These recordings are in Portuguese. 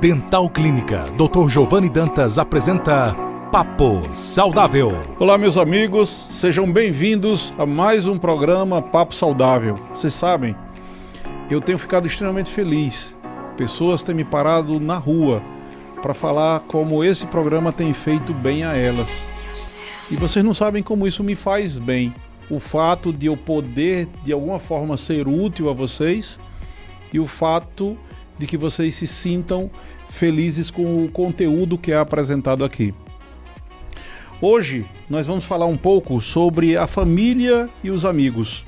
Dental Clínica Dr. Giovanni Dantas apresenta Papo Saudável. Olá, meus amigos, sejam bem-vindos a mais um programa Papo Saudável. Vocês sabem, eu tenho ficado extremamente feliz. Pessoas têm me parado na rua para falar como esse programa tem feito bem a elas. E vocês não sabem como isso me faz bem. O fato de eu poder, de alguma forma, ser útil a vocês e o fato de que vocês se sintam felizes com o conteúdo que é apresentado aqui. Hoje nós vamos falar um pouco sobre a família e os amigos.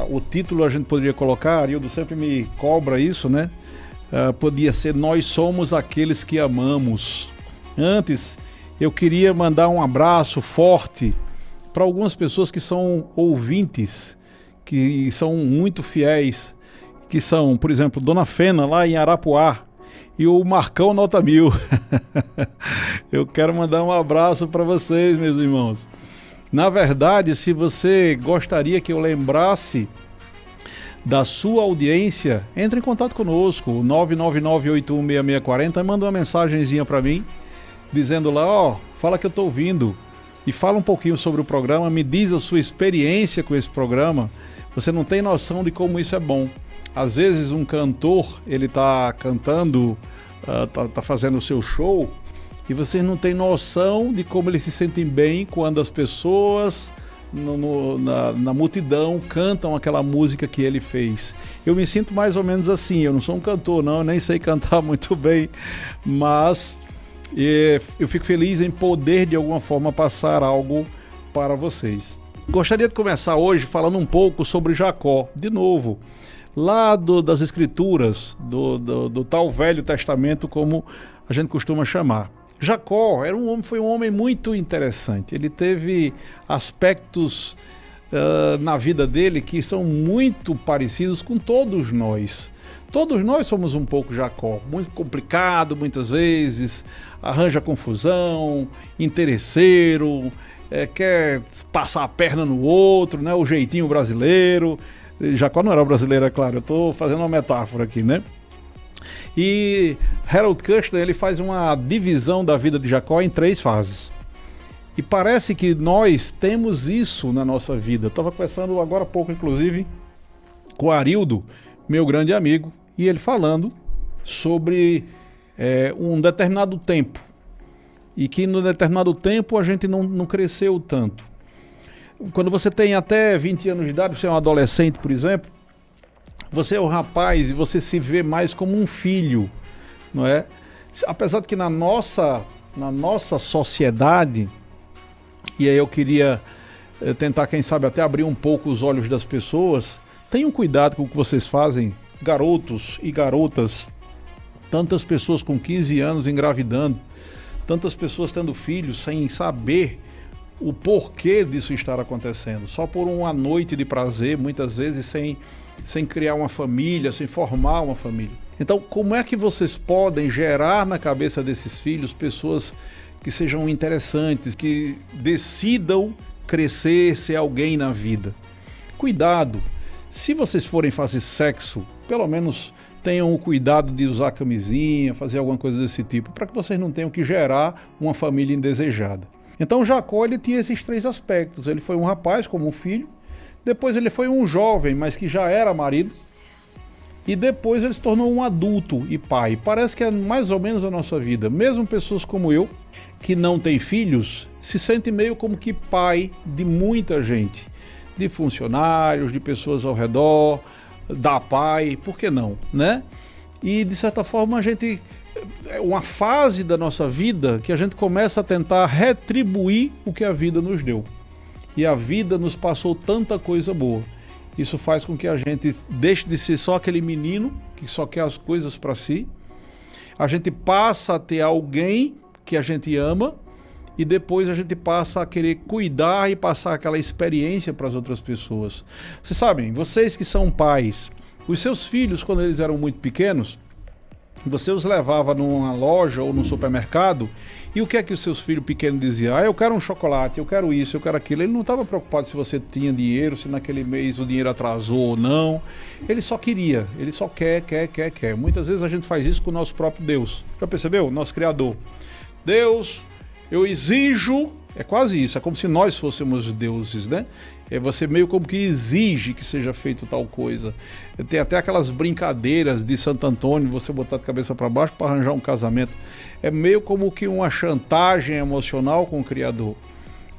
O título a gente poderia colocar, Arildo sempre me cobra isso, né? Podia ser Nós Somos Aqueles que Amamos. Antes, eu queria mandar um abraço forte para algumas pessoas que são ouvintes, que são muito fiéis, que são, por exemplo, Dona Fena, lá em Arapuá, e o Marcão Nota 1000. Eu quero mandar um abraço para vocês, meus irmãos. Na verdade, se você gostaria que eu lembrasse da sua audiência, entre em contato conosco, 999816640, manda uma mensagenzinha para mim, dizendo lá, fala que eu estou ouvindo, e fala um pouquinho sobre o programa, me diz a sua experiência com esse programa. Você não tem noção de como isso é bom. Às vezes um cantor, ele está cantando, tá fazendo o seu show, e vocês não têm noção de como eles se sentem bem quando as pessoas na multidão cantam aquela música que ele fez. Eu me sinto mais ou menos assim. Eu não sou um cantor, não, eu nem sei cantar muito bem, mas eu fico feliz em poder de alguma forma passar algo para vocês. Gostaria de começar hoje falando um pouco sobre Jacó, de novo, lá das escrituras, do tal Velho Testamento, como a gente costuma chamar. Jacó foi um homem muito interessante. Ele teve aspectos na vida dele que são muito parecidos com todos nós. Todos nós somos um pouco Jacó, muito complicado muitas vezes, arranja confusão, interesseiro, quer passar a perna no outro, né? O jeitinho brasileiro. Jacó não era brasileiro, é claro, eu estou fazendo uma metáfora aqui, né? E Harold Kushner, ele faz uma divisão da vida de Jacó em 3 fases. E parece que nós temos isso na nossa vida. Eu estava conversando agora há pouco, inclusive, com o Arildo, meu grande amigo, e ele falando sobre um determinado tempo. E que no determinado tempo a gente não cresceu tanto. Quando você tem até 20 anos de idade, você é um adolescente, por exemplo, você é um rapaz e você se vê mais como um filho, não é? Apesar de que na nossa sociedade, e aí eu queria tentar, quem sabe, até abrir um pouco os olhos das pessoas, tenham cuidado com o que vocês fazem, garotos e garotas, tantas pessoas com 15 anos engravidando, tantas pessoas tendo filhos sem saber o porquê disso estar acontecendo, só por uma noite de prazer, muitas vezes sem criar uma família, sem formar uma família. Então, como é que vocês podem gerar na cabeça desses filhos pessoas que sejam interessantes, que decidam crescer, ser alguém na vida? Cuidado, se vocês forem fazer sexo, pelo menos tenham o cuidado de usar camisinha, fazer alguma coisa desse tipo, para que vocês não tenham que gerar uma família indesejada. Então Jacó, ele tinha esses 3 aspectos. Ele foi um rapaz como um filho, depois ele foi um jovem, mas que já era marido, e depois ele se tornou um adulto e pai. Parece que é mais ou menos a nossa vida. Mesmo pessoas como eu, que não têm filhos, se sentem meio como que pai de muita gente, de funcionários, de pessoas ao redor, da pai, por que não, né? E de certa forma a gente... é uma fase da nossa vida que a gente começa a tentar retribuir o que a vida nos deu. E a vida nos passou tanta coisa boa. Isso faz com que a gente deixe de ser só aquele menino que só quer as coisas para si. A gente passa a ter alguém que a gente ama e depois a gente passa a querer cuidar e passar aquela experiência para as outras pessoas. Vocês sabem, vocês que são pais, os seus filhos, quando eles eram muito pequenos, Você os levava numa loja ou no supermercado e o que é que os seus filhos pequenos diziam? Eu quero um chocolate, eu quero isso, eu quero aquilo. Ele não estava preocupado se você tinha dinheiro, se naquele mês o dinheiro atrasou ou não. Ele só queria, ele só quer. Muitas vezes a gente faz isso com o nosso próprio Deus. Já percebeu? Nosso Criador. Deus, eu exijo... É quase isso, é como se nós fôssemos deuses, né? Você meio como que exige que seja feito tal coisa. Tem até aquelas brincadeiras de Santo Antônio, você botar de cabeça para baixo para arranjar um casamento. É meio como que uma chantagem emocional com o Criador,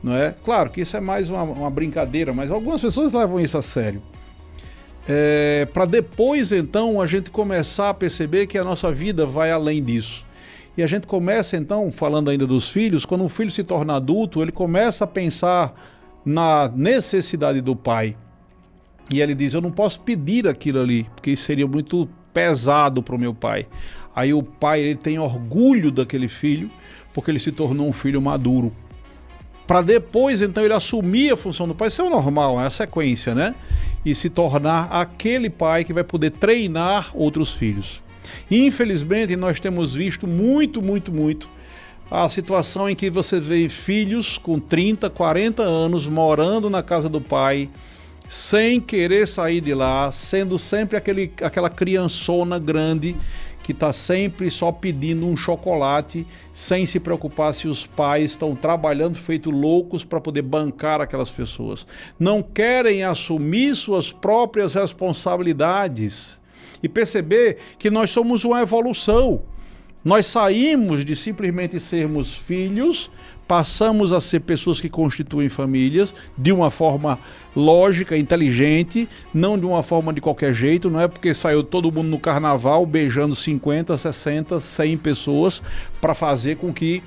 não é? Claro que isso é mais uma brincadeira, mas algumas pessoas levam isso a sério. Para depois, então, a gente começar a perceber que a nossa vida vai além disso. E a gente começa então, falando ainda dos filhos, quando um filho se torna adulto, ele começa a pensar na necessidade do pai. E ele diz, eu não posso pedir aquilo ali, porque isso seria muito pesado para o meu pai. Aí o pai ele tem orgulho daquele filho, porque ele se tornou um filho maduro. Para depois então ele assumir a função do pai, isso é o normal, é a sequência, né? E se tornar aquele pai que vai poder treinar outros filhos. Infelizmente, nós temos visto muito a situação em que você vê filhos com 30, 40 anos morando na casa do pai, sem querer sair de lá, sendo sempre aquela criançona grande que está sempre só pedindo um chocolate, sem se preocupar se os pais estão trabalhando feito loucos para poder bancar aquelas pessoas. Não querem assumir suas próprias responsabilidades. E perceber que nós somos uma evolução. Nós saímos de simplesmente sermos filhos, passamos a ser pessoas que constituem famílias de uma forma lógica, inteligente, não de uma forma de qualquer jeito, não é porque saiu todo mundo no carnaval beijando 50, 60, 100 pessoas para fazer com que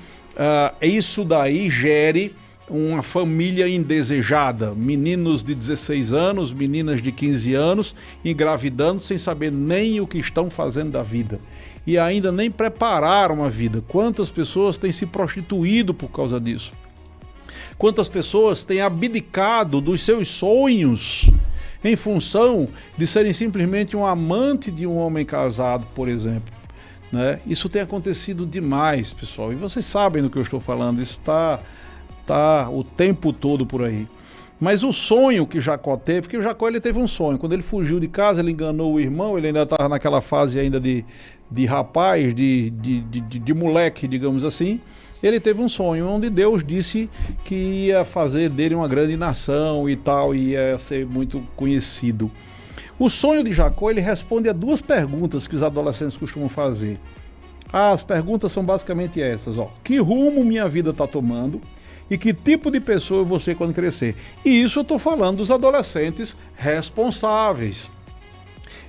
isso daí gere uma família indesejada, meninos de 16 anos, meninas de 15 anos, engravidando sem saber nem o que estão fazendo da vida. E ainda nem prepararam a vida. Quantas pessoas têm se prostituído por causa disso? Quantas pessoas têm abdicado dos seus sonhos em função de serem simplesmente um amante de um homem casado, por exemplo, né? Isso tem acontecido demais, pessoal. E vocês sabem do que eu estou falando, isso está o tempo todo por aí. Mas o sonho que Jacó teve, porque o Jacó ele teve um sonho, quando ele fugiu de casa, ele enganou o irmão, ele ainda estava naquela fase ainda de rapaz, de moleque, digamos assim. Ele teve um sonho onde Deus disse que ia fazer dele uma grande nação e tal, e ia ser muito conhecido. O sonho de Jacó, ele responde a duas perguntas que os adolescentes costumam fazer. As perguntas são basicamente essas, que rumo minha vida está tomando? E que tipo de pessoa eu vou ser quando crescer? E isso eu estou falando dos adolescentes responsáveis.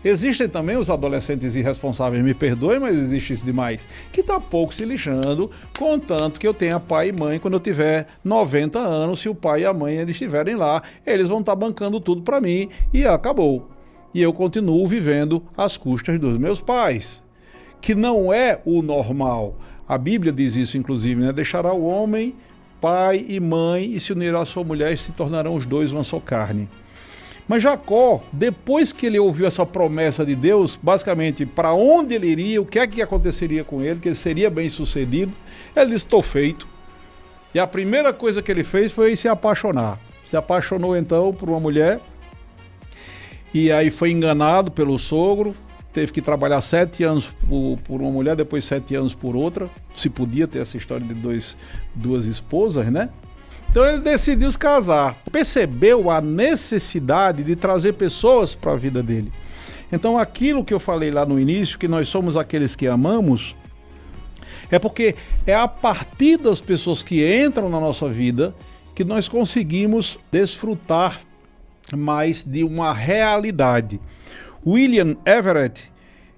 Existem também os adolescentes irresponsáveis, me perdoem, mas existe isso demais, que está pouco se lixando, contanto que eu tenha pai e mãe quando eu tiver 90 anos, se o pai e a mãe eles estiverem lá, eles vão estar bancando tudo para mim e acabou. E eu continuo vivendo às custas dos meus pais, que não é o normal. A Bíblia diz isso, inclusive, né? Deixará o homem pai e mãe, e se unirá à sua mulher, e se tornarão os dois uma só carne. Mas Jacó, depois que ele ouviu essa promessa de Deus, basicamente, para onde ele iria, o que é que aconteceria com ele, que ele seria bem sucedido, ele disse, estou feito. E a primeira coisa que ele fez foi se apaixonar. Se apaixonou então por uma mulher, e aí foi enganado pelo sogro, teve que trabalhar 7 anos por uma mulher, depois 7 anos por outra. Se podia ter essa história de duas esposas, né? Então ele decidiu se casar. Percebeu a necessidade de trazer pessoas para a vida dele. Então aquilo que eu falei lá no início, que nós somos aqueles que amamos, é porque é a partir das pessoas que entram na nossa vida que nós conseguimos desfrutar mais de uma realidade. William Everett,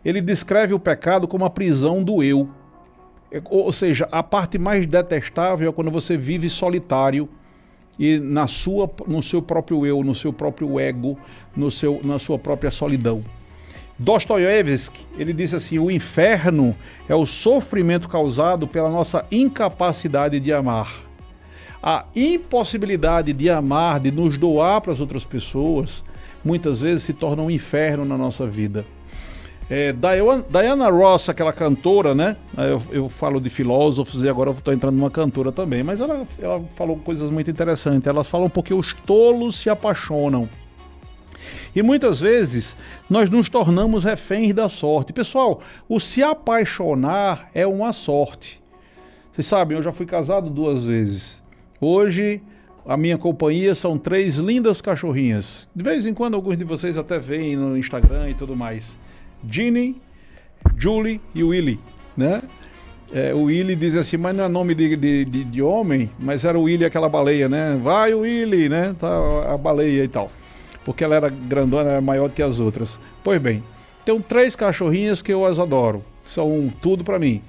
ele descreve o pecado como a prisão do eu. Ou seja, a parte mais detestável é quando você vive solitário e no seu próprio eu, no seu próprio ego, na sua própria solidão. Dostoiévski, ele disse assim, o inferno é o sofrimento causado pela nossa incapacidade de amar. A impossibilidade de amar, de nos doar para as outras pessoas, muitas vezes se torna um inferno na nossa vida. Diana Ross, aquela cantora, né? Eu falo de filósofos e agora eu estou entrando numa cantora também, mas ela falou coisas muito interessantes. Elas falam porque os tolos se apaixonam. E muitas vezes nós nos tornamos reféns da sorte. Pessoal, o se apaixonar é uma sorte. Vocês sabem, eu já fui casado 2 vezes. Hoje, a minha companhia são 3 lindas cachorrinhas. De vez em quando, alguns de vocês até veem no Instagram e tudo mais. Ginny, Julie e Willy, né? O Willy diz assim, mas não é nome de homem, mas era o Willy, aquela baleia, né? Vai, Willy, né? Tá, a baleia e tal. Porque ela era grandona, era maior do que as outras. Pois bem, tenho 3 cachorrinhas que eu as adoro. São tudo pra mim.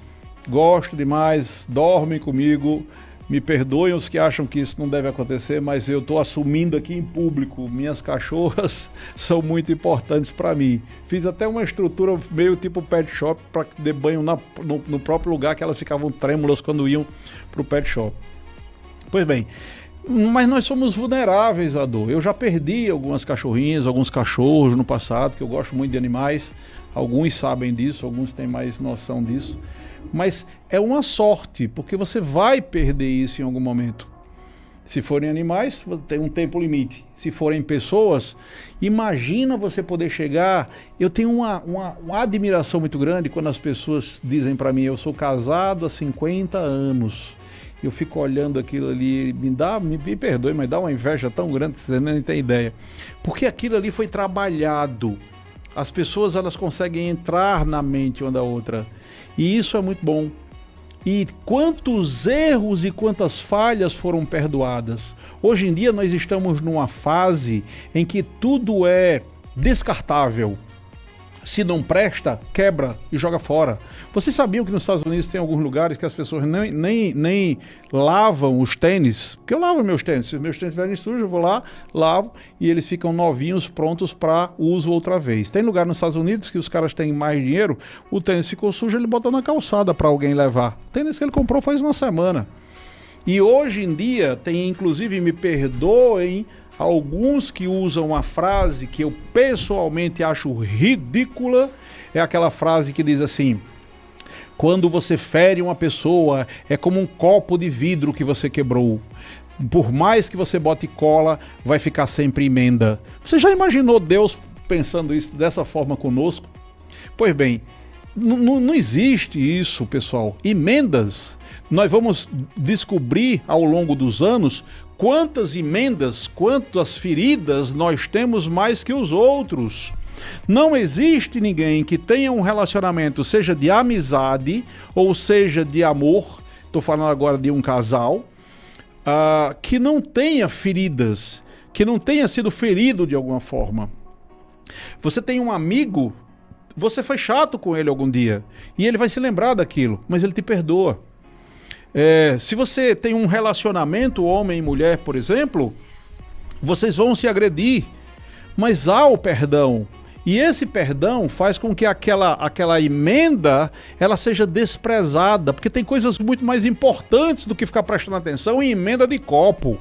Gosto demais, dormem comigo. Me perdoem os que acham que isso não deve acontecer, mas eu estou assumindo aqui em público. Minhas cachorras são muito importantes para mim. Fiz até uma estrutura meio tipo pet shop para que dê banho no próprio lugar que elas ficavam trêmulas quando iam para o pet shop. Pois bem, mas nós somos vulneráveis à dor. Eu já perdi algumas cachorrinhas, alguns cachorros no passado, que eu gosto muito de animais. Alguns sabem disso, alguns têm mais noção disso. Mas é uma sorte, porque você vai perder isso em algum momento. Se forem animais, tem um tempo limite. Se forem pessoas, imagina você poder chegar... Eu tenho uma admiração muito grande quando as pessoas dizem para mim, eu sou casado há 50 anos. Eu fico olhando aquilo ali, me perdoe, mas dá uma inveja tão grande que você nem tem ideia. Porque aquilo ali foi trabalhado. As pessoas, elas conseguem entrar na mente uma da outra. E isso é muito bom. E quantos erros e quantas falhas foram perdoadas. Hoje em dia nós estamos numa fase em que tudo é descartável. Se não presta, quebra e joga fora. Vocês sabiam que nos Estados Unidos tem alguns lugares que as pessoas nem lavam os tênis? Porque eu lavo meus tênis. Se meus tênis estiverem sujos, eu vou lá, lavo e eles ficam novinhos, prontos para uso outra vez. Tem lugar nos Estados Unidos que os caras têm mais dinheiro, o tênis ficou sujo, ele bota na calçada para alguém levar. O tênis que ele comprou faz uma semana. E hoje em dia tem, inclusive, me perdoem, alguns que usam uma frase que eu pessoalmente acho ridícula, é aquela frase que diz assim: quando você fere uma pessoa, é como um copo de vidro que você quebrou. Por mais que você bote cola, vai ficar sempre emenda. Você já imaginou Deus pensando isso dessa forma conosco? Pois bem, não existe isso, pessoal. Emendas, nós vamos descobrir ao longo dos anos quantas emendas, quantas feridas nós temos mais que os outros. Não existe ninguém que tenha um relacionamento, seja de amizade ou seja de amor, estou falando agora de um casal, que não tenha feridas, que não tenha sido ferido de alguma forma. Você tem um amigo, você foi chato com ele algum dia, e ele vai se lembrar daquilo, mas ele te perdoa. Se você tem um relacionamento homem e mulher, por exemplo, vocês vão se agredir, mas há o perdão. E esse perdão faz com que aquela emenda ela seja desprezada, porque tem coisas muito mais importantes do que ficar prestando atenção em emenda de copo.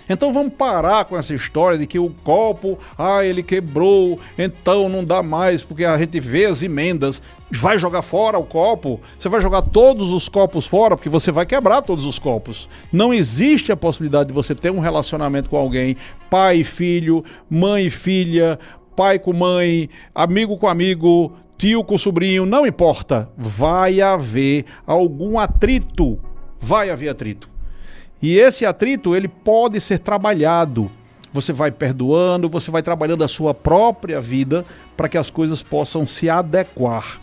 Então vamos parar com essa história de que o copo, ele quebrou, então não dá mais, porque a gente vê as emendas. Vai jogar fora o copo? Você vai jogar todos os copos fora, porque você vai quebrar todos os copos. Não existe a possibilidade de você ter um relacionamento com alguém, pai e filho, mãe e filha, pai com mãe, amigo com amigo, tio com sobrinho, não importa. Vai haver algum atrito. Vai haver atrito. E esse atrito, ele pode ser trabalhado. Você vai perdoando, você vai trabalhando a sua própria vida para que as coisas possam se adequar.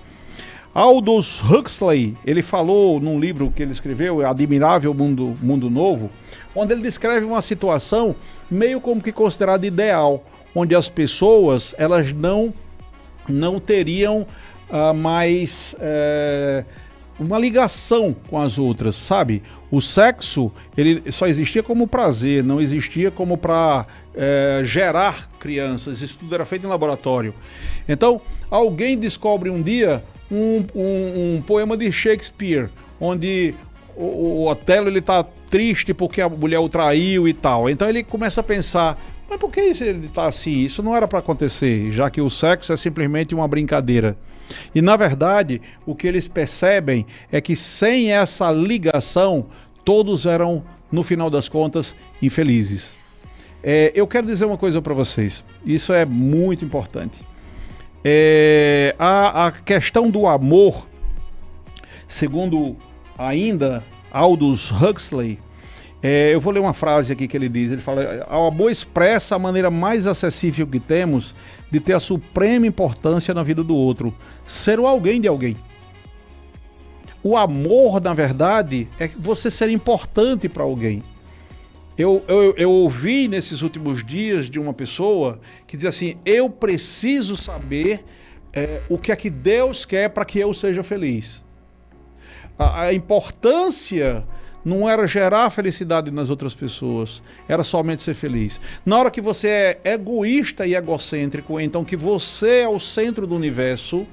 Aldous Huxley, ele falou num livro que ele escreveu, Admirável Mundo Novo, onde ele descreve uma situação meio como que considerada ideal, onde as pessoas elas não teriam mais uma ligação com as outras, sabe? O sexo, ele só existia como prazer, não existia como para gerar crianças. Isso tudo era feito em laboratório. Então, alguém descobre um dia um poema de Shakespeare, onde o Otelo está triste porque a mulher o traiu e tal. Então ele começa a pensar, Mas por que ele está assim? Isso não era para acontecer, já que o sexo é simplesmente uma brincadeira. E na verdade, o que eles percebem é que sem essa ligação, todos eram, no final das contas, infelizes. Eu quero dizer uma coisa para vocês, isso é muito importante. A questão do amor, segundo ainda Aldous Huxley, eu vou ler uma frase aqui que ele diz, ele fala: o amor expressa a maneira mais acessível que temos de ter a suprema importância na vida do outro, ser o alguém de alguém. O amor, na verdade, é você ser importante para alguém. Eu ouvi nesses últimos dias de uma pessoa que diz assim: eu preciso saber o que é que Deus quer para que eu seja feliz. A importância não era gerar felicidade nas outras pessoas, era somente ser feliz. Na hora que você é egoísta e egocêntrico, então que você é o centro do universo,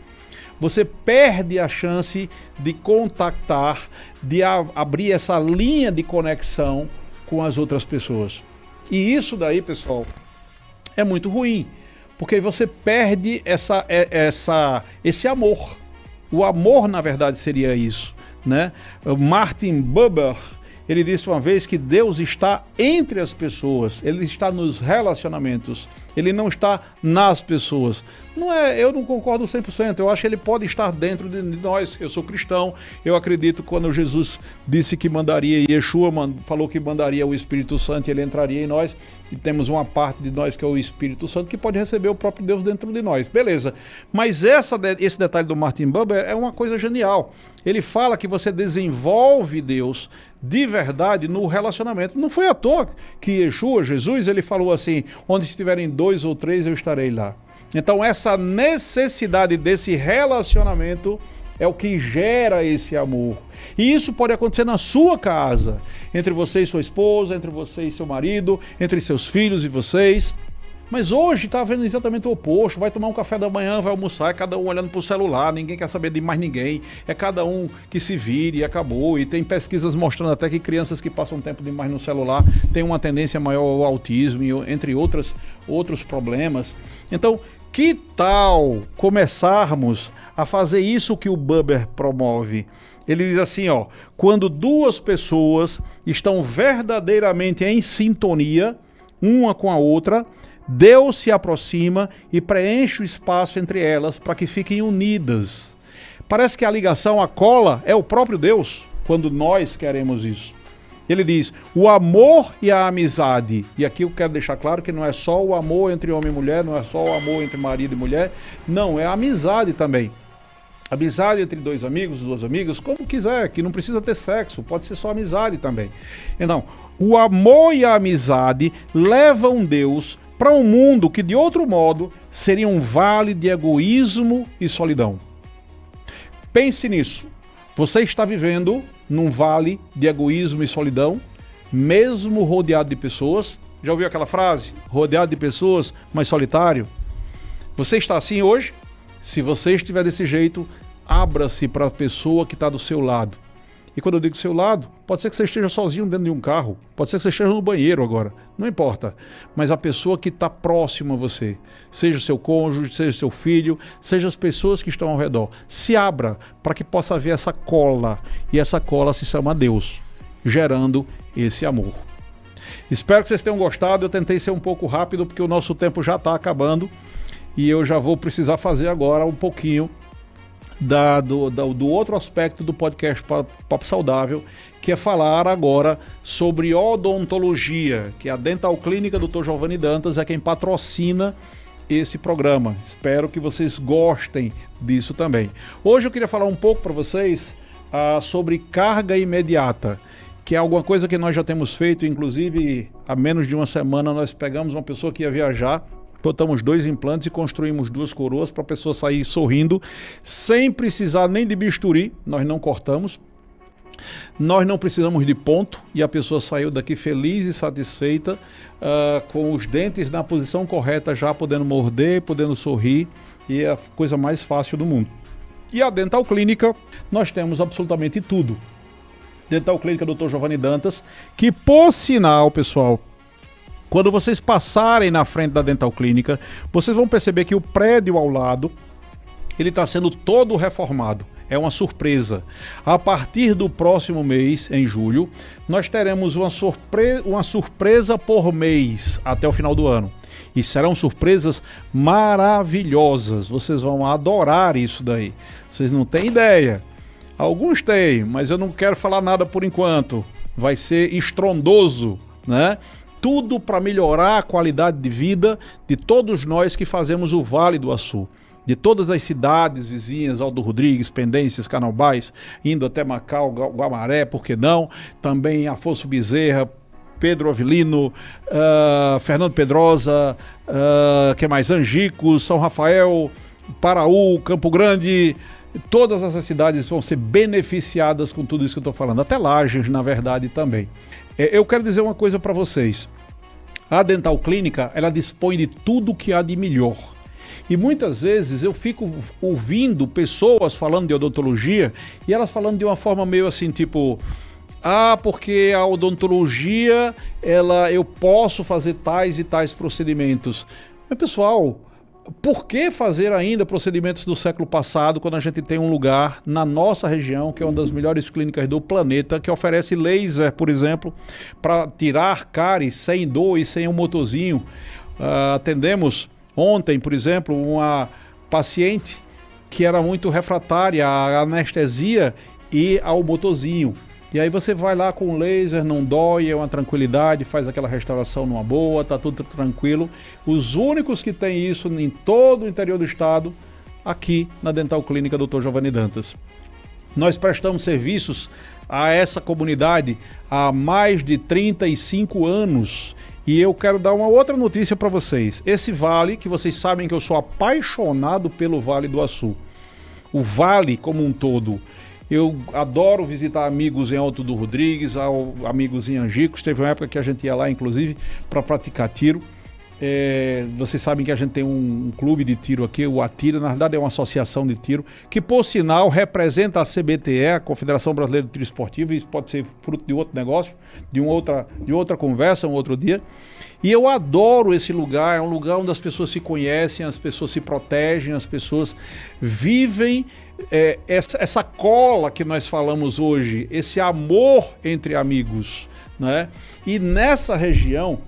você perde a chance de contactar, de abrir essa linha de conexão com as outras pessoas. E isso daí, pessoal, é muito ruim, porque você perde esse amor. O amor, na verdade, seria isso, né? Martin Buber, ele disse uma vez que Deus está entre as pessoas, ele está nos relacionamentos, ele não está nas pessoas. Eu não concordo 100%, eu acho que ele pode estar dentro de nós. Eu sou cristão, eu acredito quando Jesus disse que mandaria, Yeshua falou que mandaria o Espírito Santo e ele entraria em nós, e temos uma parte de nós que é o Espírito Santo que pode receber o próprio Deus dentro de nós, beleza. Mas esse detalhe do Martin Buber é uma coisa genial. Ele fala que você desenvolve Deus de verdade no relacionamento. Não foi à toa que Yeshua, Jesus, ele falou assim: onde estiverem 2 ou 3, eu estarei lá. Então essa necessidade desse relacionamento é o que gera esse amor. E isso pode acontecer na sua casa, entre você e sua esposa, entre você e seu marido, entre seus filhos e vocês. Mas hoje está vendo exatamente o oposto. Vai tomar um café da manhã, vai almoçar, é cada um olhando para o celular, ninguém quer saber de mais ninguém, é cada um que se vire e acabou. E tem pesquisas mostrando até que crianças que passam tempo demais no celular têm uma tendência maior ao autismo, entre outros problemas. Então, que tal começarmos a fazer isso que o Buber promove? Ele diz assim, quando duas pessoas estão verdadeiramente em sintonia, uma com a outra, Deus se aproxima e preenche o espaço entre elas para que fiquem unidas. Parece que a ligação, a cola, é o próprio Deus, quando nós queremos isso. Ele diz, o amor e a amizade, e aqui eu quero deixar claro que não é só o amor entre homem e mulher, não é só o amor entre marido e mulher, não, é a amizade também. Amizade entre dois amigos, duas amigas, como quiser, que não precisa ter sexo, pode ser só amizade também. Então, o amor e a amizade levam Deus para um mundo que, de outro modo, seria um vale de egoísmo e solidão. Pense nisso. Você está vivendo num vale de egoísmo e solidão, mesmo rodeado de pessoas. Já ouviu aquela frase? Rodeado de pessoas, mas solitário? Você está assim hoje? Se você estiver desse jeito, abra-se para a pessoa que está do seu lado. E quando eu digo seu lado, pode ser que você esteja sozinho dentro de um carro, pode ser que você esteja no banheiro agora, não importa. Mas a pessoa que está próxima a você, seja seu cônjuge, seja seu filho, seja as pessoas que estão ao redor, se abra para que possa haver essa cola, e essa cola se chama Deus, gerando esse amor. Espero que vocês tenham gostado. Eu tentei ser um pouco rápido porque o nosso tempo já está acabando e eu já vou precisar fazer agora um pouquinho do outro aspecto do podcast Papo Saudável, que é falar agora sobre odontologia, que a Dental Clínica Dr. Giovanni Dantas é quem patrocina esse programa. Espero que vocês gostem disso também. Hoje eu queria falar um pouco para vocês sobre carga imediata, que é alguma coisa que nós já temos feito. Inclusive, há menos de uma semana nós pegamos uma pessoa que ia viajar, botamos 2 implantes e construímos 2 coroas para a pessoa sair sorrindo, sem precisar nem de bisturi, nós não cortamos, nós não precisamos de ponto, e a pessoa saiu daqui feliz e satisfeita, com os dentes na posição correta, já podendo morder, podendo sorrir, e é a coisa mais fácil do mundo. E a Dental Clínica, nós temos absolutamente tudo. Dental Clínica Dr. Giovanni Dantas, que por sinal, pessoal, Quando vocês passarem na frente da Dental Clínica, vocês vão perceber que o prédio ao lado, ele está sendo todo reformado. É uma surpresa. A partir do próximo mês, em julho, nós teremos uma surpresa por mês até o final do ano. E serão surpresas maravilhosas. Vocês vão adorar isso daí. Vocês não têm ideia. Alguns têm, mas eu não quero falar nada por enquanto. Vai ser estrondoso, né? Tudo para melhorar a qualidade de vida de todos nós que fazemos o Vale do Açu. De todas as cidades vizinhas, Aldo Rodrigues, Pendências, Canobais, indo até Macau, Guamaré, por que não? Também Afonso Bezerra, Pedro Avelino, Fernando Pedrosa, que mais? Angico, São Rafael, Paraú, Campo Grande. Todas essas cidades vão ser beneficiadas com tudo isso que eu estou falando. Até Lages, na verdade, também. Eu quero dizer uma coisa para vocês. A Dental Clínica, ela dispõe de tudo que há de melhor. E muitas vezes eu fico ouvindo pessoas falando de odontologia e elas falando de uma forma meio assim, tipo... porque a odontologia, eu posso fazer tais e tais procedimentos. Mas, pessoal, por que fazer ainda procedimentos do século passado quando a gente tem um lugar na nossa região, que é uma das melhores clínicas do planeta, que oferece laser, por exemplo, para tirar cáries sem dor e sem um motorzinho? Atendemos ontem, por exemplo, uma paciente que era muito refratária à anestesia e ao motorzinho. E aí você vai lá com o laser, não dói, é uma tranquilidade, faz aquela restauração numa boa, tá tudo tranquilo. Os únicos que têm isso em todo o interior do estado, aqui na Dental Clínica Dr. Giovanni Dantas. Nós prestamos serviços a essa comunidade há mais de 35 anos. E eu quero dar uma outra notícia para vocês. Esse vale, que vocês sabem que eu sou apaixonado pelo Vale do Açu. O vale como um todo. Eu adoro visitar amigos em Alto do Rodrigues, amigos em Angicos. Teve uma época que a gente ia lá, inclusive, para praticar tiro. Vocês sabem que a gente tem um clube de tiro aqui, o Atira, na verdade é uma associação de tiro, que por sinal representa a CBTE, a Confederação Brasileira de Tiro Esportivo, e isso pode ser fruto de outro negócio, de outra conversa, um outro dia. E eu adoro esse lugar, é um lugar onde as pessoas se conhecem, as pessoas se protegem, as pessoas vivem essa cola que nós falamos hoje, esse amor entre amigos, né? E nessa região,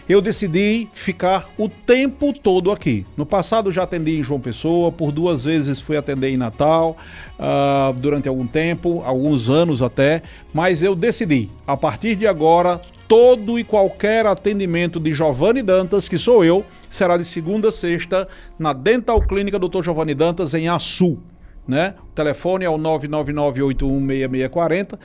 eu decidi ficar o tempo todo aqui. No passado já atendi em João Pessoa, por 2 vezes fui atender em Natal, durante algum tempo, alguns anos até, mas eu decidi, a partir de agora, todo e qualquer atendimento de Giovanni Dantas, que sou eu, será de segunda a sexta na Dental Clínica Dr. Giovanni Dantas em Açu. Né? O telefone é o 999-816640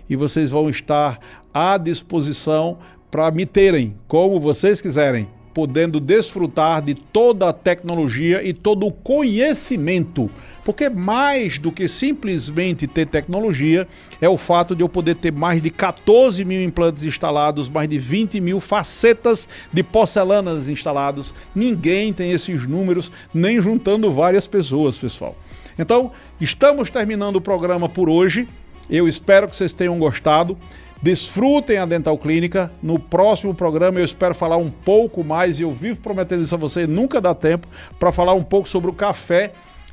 e vocês vão estar à disposição para me terem como vocês quiserem, podendo desfrutar de toda a tecnologia e todo o conhecimento. Porque mais do que simplesmente ter tecnologia, é o fato de eu poder ter mais de 14 mil implantes instalados, mais de 20 mil facetas de porcelanas instalados. Ninguém tem esses números, nem juntando várias pessoas, pessoal. Então, estamos terminando o programa por hoje. Eu espero que vocês tenham gostado. Desfrutem a Dental Clínica. No próximo programa eu espero falar um pouco mais, e eu vivo prometendo isso a você, nunca dá tempo, para falar um pouco sobre o café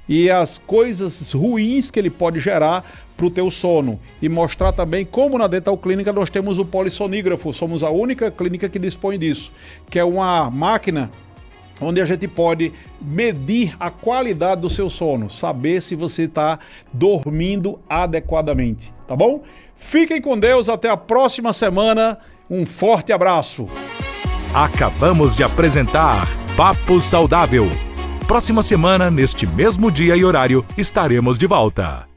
e as coisas ruins que ele pode gerar para o teu sono. E mostrar também como na Dental Clínica nós temos o polissonígrafo. Somos a única clínica que dispõe disso, que é uma máquina onde a gente pode medir a qualidade do seu sono, saber se você está dormindo adequadamente, tá bom? Fiquem com Deus, até a próxima semana, um forte abraço. Acabamos de apresentar Papo Saudável. Próxima semana, neste mesmo dia e horário, estaremos de volta.